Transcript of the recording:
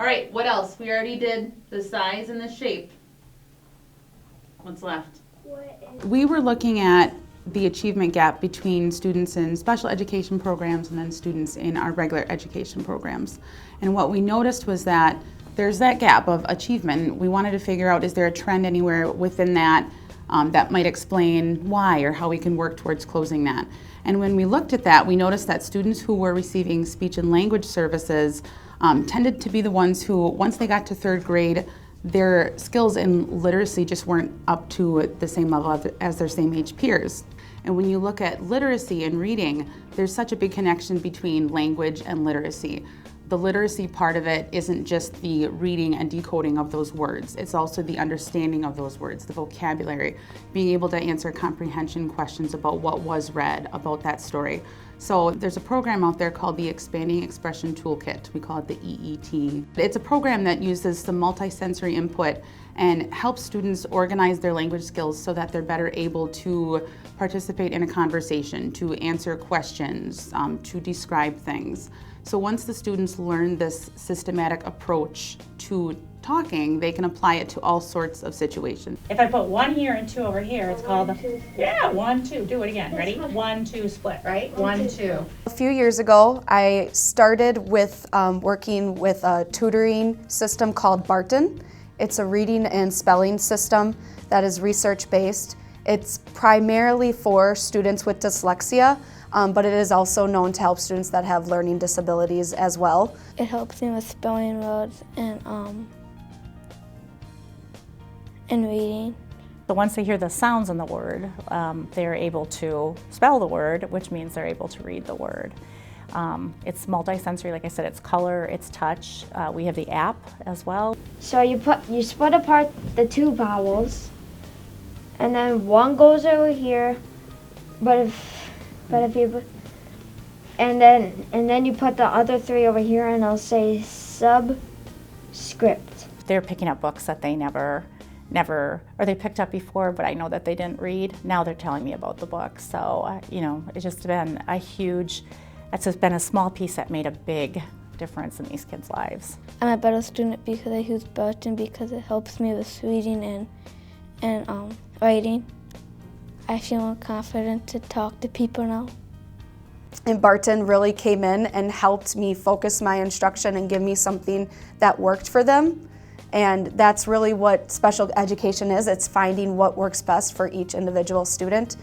right, what else? We already did the size and the shape. What's left? We were looking at the achievement gap between students in special education programs and then students in our regular education programs. And what we noticed was that there's that gap of achievement. We wanted to figure out, is there a trend anywhere within that that might explain why or how we can work towards closing that. And when we looked at that, we noticed that students who were receiving speech and language services tended to be the ones who, once they got to third grade, their skills in literacy just weren't up to the same level as their same age peers. And when you look at literacy and reading, there's such a big connection between language and literacy. The literacy part of it isn't just the reading and decoding of those words, it's also the understanding of those words, the vocabulary, being able to answer comprehension questions about what was read about that story. So there's a program out there called the Expanding Expression Toolkit. We call it the EET. It's a program that uses some multisensory input and helps students organize their language skills so that they're better able to participate in a conversation, to answer questions, to describe things. So once the students learn this systematic approach to talking, they can apply it to all sorts of situations. If I put 1 here and 2 over here, it's called, yeah, 1, 2. Do it again. Ready? 1, 2, split, right? 1, 2. A few years ago, I started with working with a tutoring system called Barton. It's a reading and spelling system that is research-based. It's primarily for students with dyslexia, but it is also known to help students that have learning disabilities as well. It helps me with spelling words and reading. So once they hear the sounds in the word, they're able to spell the word, which means they're able to read the word. It's multisensory, like I said, it's color, it's touch. We have the app as well. So you split apart the 2 vowels, and then 1 goes over here, but if you and then you put the other 3 over here, and I'll say subscript. They're picking up books that they never, or they picked up before, but I know that they didn't read. Now they're telling me about the book. So, it's just been it's just been a small piece that made a big difference in these kids' lives. I'm a better student because I use Barton because it helps me with reading and writing. I feel more confident to talk to people now. And Barton really came in and helped me focus my instruction and give me something that worked for them. And that's really what special education is. It's finding what works best for each individual student.